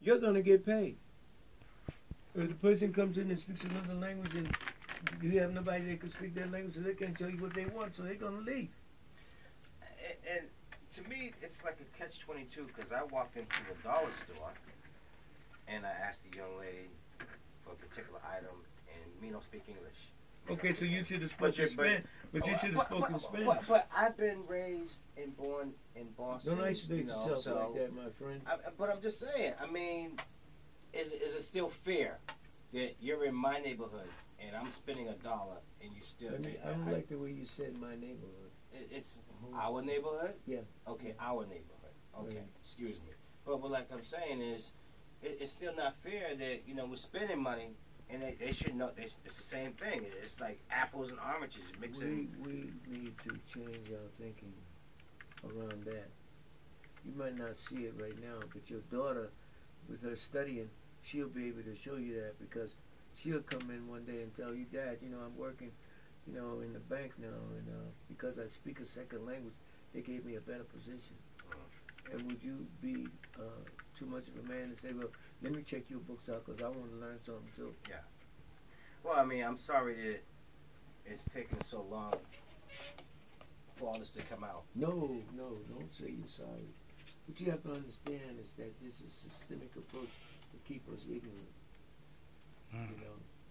you're gonna get paid. If the person comes in and speaks another language and you have nobody that can speak that language, so they can't tell you what they want, so they're gonna leave. And to me, it's like a catch-22 because I walked into a dollar store and I asked the young lady for a particular item, and me don't speak English. Okay, so you should have spoken Spanish. But you should have spoken Spanish. But I've been raised and born in Boston. Don't isolate yourself like that, my friend. But I'm just saying. I mean, is it still fair that you're in my neighborhood and I'm spending $1 and you still? I don't like the way you said my neighborhood. It's our neighborhood. Yeah. Okay, our neighborhood. Okay, right. Excuse me. But like I'm saying is, it's still not fair that we're spending money. And they should know it's the same thing. It's like apples and oranges mixing. We need to change our thinking around that. You might not see it right now, but your daughter, with her studying, she'll be able to show you that because she'll come in one day and tell you, Dad, I'm working, in the bank now, and because I speak a second language, they gave me a better position. And would you be too much of a man to say, well, let me check your books out because I want to learn something too? Yeah. Well, I mean, I'm sorry that it's taking so long for all this to come out. No, don't say you're sorry. What you have to understand is that this is a systemic approach to keep us ignorant.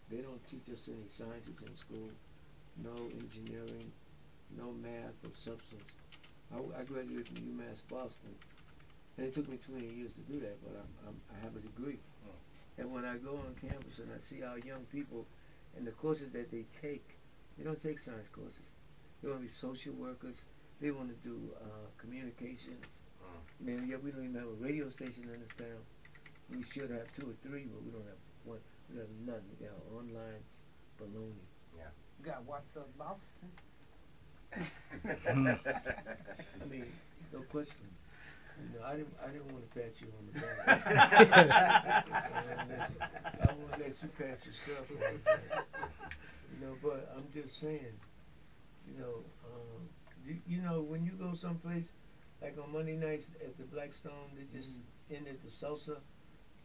They don't teach us any sciences in school, no engineering, no math of substance. I graduated from UMass Boston, and it took me 20 years to do that, but I have a degree. And when I go on campus and I see our young people and the courses that they don't take science courses. They want to be social workers. They want to do communications. Man, yeah, we don't even have a radio station in this town. We should have 2 or 3, but we don't have one. We have none. We got online baloney. Yeah. You got Whatz up, Boston? I mean, no question. I didn't want to pat you on the back. I want to let you pat yourself on the back. But I'm just saying, when you go someplace, like on Monday nights at the Blackstone, they just ended the salsa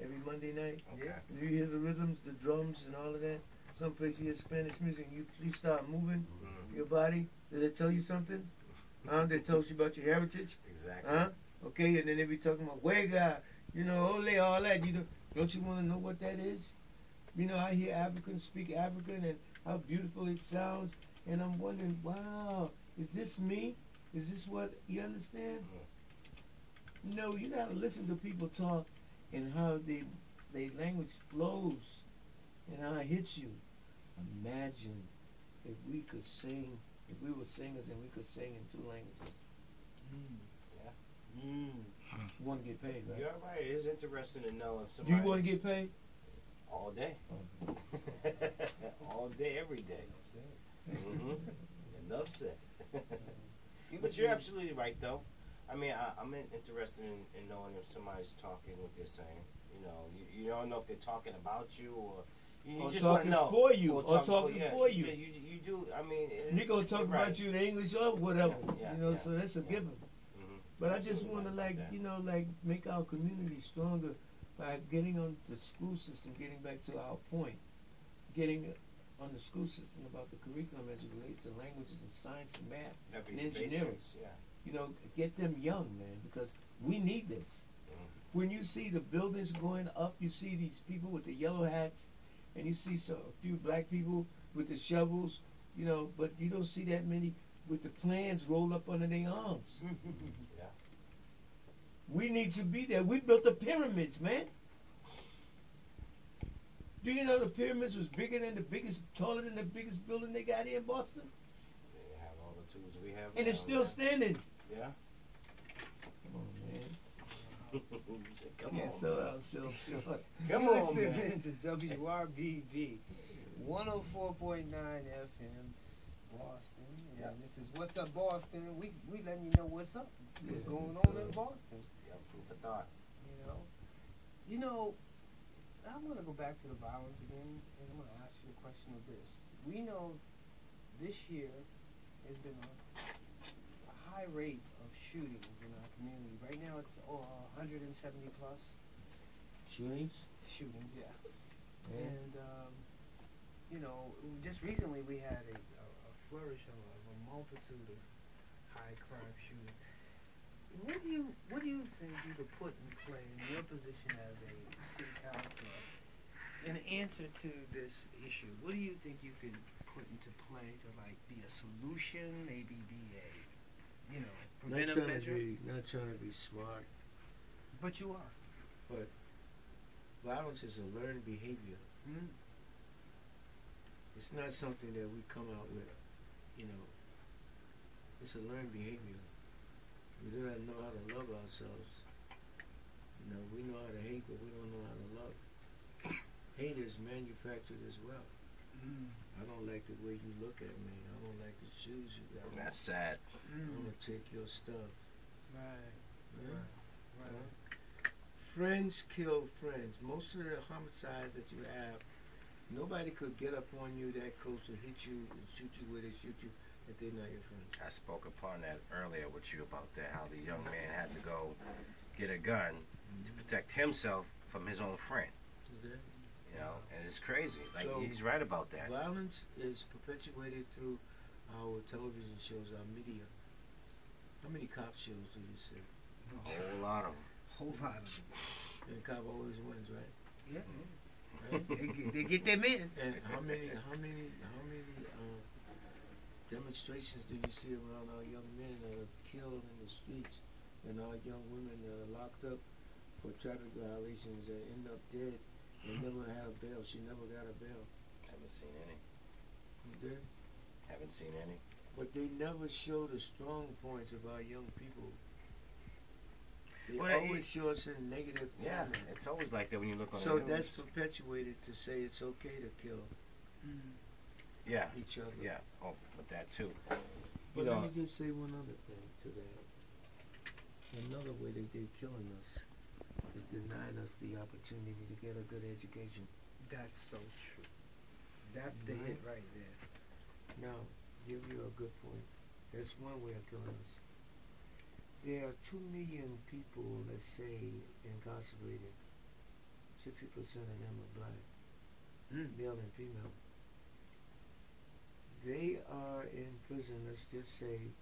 every Monday night. Okay. You hear the rhythms, the drums, and all of that. Someplace you hear Spanish music, and you start moving your body. Did they tell you something? They told you about your heritage. Exactly. Okay, and then they be talking about Wega, ole, all that. Don't you want to know what that is? I hear Africans speak African and how beautiful it sounds, and I'm wondering, wow, is this me? Is this what you understand? No, you gotta listen to people talk and how their language flows and how it hits you. Imagine if we could sing, if we were singers and we could sing in 2 languages. You want to get paid, right? You're right. It is interesting to know if somebody. Do you want to get paid? All day. All day, every day. Enough said. But you're absolutely right, though. I mean, I'm interested in knowing if somebody's talking what they're saying. You don't know if they're talking about you or you just want to know. For you, or talking for you. You do. I mean, you're gonna talk about you in English or whatever. So that's a given. But I just want to make our community stronger by getting on the school system, getting back to our point, getting on the school system about the curriculum as it relates to languages and science and math and engineering. Get them young, man, because we need this. When you see the buildings going up, you see these people with the yellow hats, and you see a few black people with the shovels, but you don't see that many with the plans rolled up under their arms. We need to be there. We built the pyramids, man. Do you know the pyramids was taller than the biggest building they got here in Boston? They have all the tools we have. And it's still standing. Yeah. Come on, man. Come on. So ourselves short. Come on, Listen man. to WRBB 104.9 FM Boston. And this is What's Up Boston. We letting you know what's up. What's going on in Boston. Yeah, food for thought. I want to go back to the violence again, and I'm going to ask you a question of this. We know this year has been a high rate of shootings in our community. Right now it's 170 plus. Shootings? Shootings, yeah. And, you know, just recently we had a flourish of a multitude of high crime shootings. What do you think you could put in play in your position as a city councilor in answer to this issue? What do you think you could put into play to like be a solution, maybe be a, you know, preventive measure? Not trying to be smart. But you are. But violence is a learned behavior. Mm-hmm. It's not something that we come out with, you know. It's a learned behavior. We do not know how to love ourselves. You know, we know how to hate, but we don't know how to love. Hate is manufactured as well. I don't like the way you look at me. I don't like the shoes you got. That's sad. I'm gonna take your stuff. Right. Yeah? Right. Friends kill friends. Most of the homicides that you have, nobody could get up on you that close to hit you and shoot you where they shoot you if they're not your friend. I spoke upon that earlier with you about that, how the young man had to go get a gun to protect himself from his own friend. You know, and it's crazy. Like, So, he's right about that. Violence is perpetuated through our television shows, our media. How many cop shows do you see? A whole lot of them. Whole lot of them. And the cop always wins, right? Yeah. Right? They get them in. And how many demonstrations do you see around our young men that are killed in the streets, and our young women that are locked up for traffic violations that end up dead? They never had a bail. She never got a bail. Haven't seen any. You did? Haven't seen any. But they never show the strong points of our young people. They Well, always show us in negative Yeah, format. it's always like that when you look on So the news. that's perpetuated to say it's okay to kill Yeah, each other. yeah. Oh, but that too. But You let know, me just say one other thing to that. Another way that they're killing us is denying us the opportunity to get a good education. That's so true. That's the hit right there. Now, give you a good point. That's one way of killing us. There are 2 million people, let's say, incarcerated. 60% of them are black, male and female. They are in prison, let's just say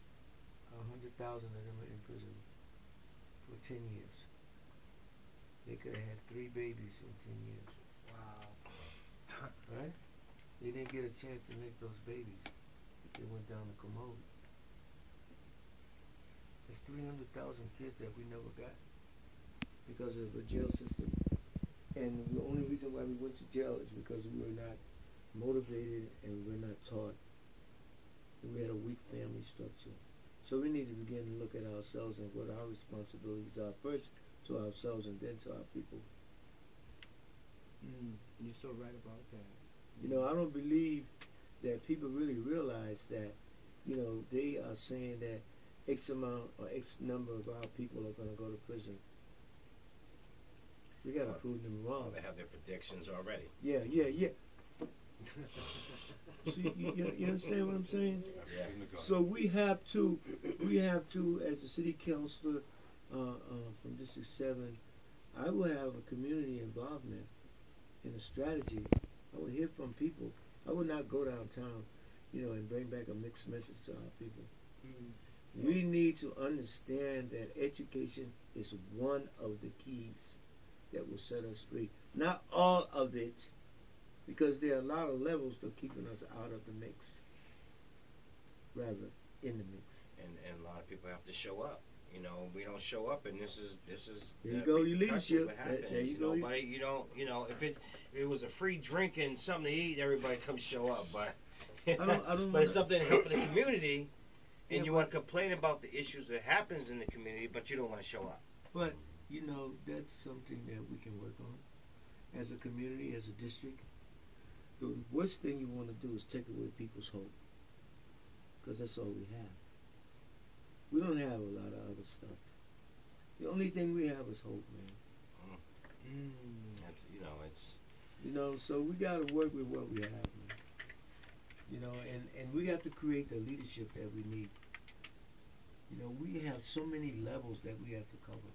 100,000 of them are in prison for 10 years. They could have had 3 babies in 10 years. Wow. Right? They didn't get a chance to make those babies. They went down the commode. It's 300,000 kids that we never got because of the jail system. And the only reason why we went to jail is because we were not motivated and we were not taught. And we had a weak family structure. So we need to begin to look at ourselves and what our responsibilities are, first to ourselves and then to our people. You're so right about that. You know, I don't believe that people really realize that, you know, they are saying that X amount or X number of our people are going to go to prison. We got to prove them wrong. they have their predictions already. Yeah. See, you understand what I'm saying? Yeah. So we have to, as a city councilor from District 7, I will have a community involvement in a strategy. I will hear from people. I will not go downtown, you know, and bring back a mixed message to our people. We need to understand that education is one of the keys that will set us free. Not all of it, because there are a lot of levels that are keeping us out of the mix, rather in the mix. And a lot of people have to show up. You know, we don't show up, and this is There you go, your leadership. What happened. There you go. Nobody, you know, if it was a free drink and something to eat, everybody come show up. But I don't but it's something to help the community, and Yeah, you want to complain about the issues that happens in the community, but you don't want to show up. But, you know, that's something that we can work on as a community, as a district. The worst thing you want to do is take away people's hope, because that's all we have. We don't have a lot of other stuff. The only thing we have is hope, man. That's, it's. You know, so we got to work with what we have, man. You know, and we got to create the leadership that we need. You know, we have so many levels that we have to cover.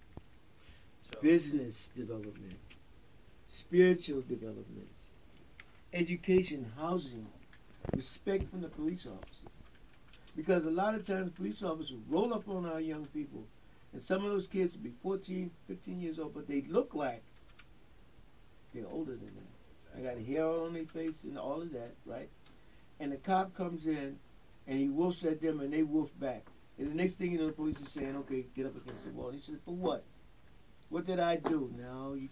So, Business development, spiritual developments, education, housing, respect from the police officers. Because a lot of times police officers roll up on our young people, and some of those kids will be 14, 15 years old, but they look like they're older than that. They got hair on their face and all of that, right? And the cop comes in, and he woofs at them, and they woof back. And the next thing you know, the police is saying, okay, get up against the wall. And he said, for what? What did I do? Now you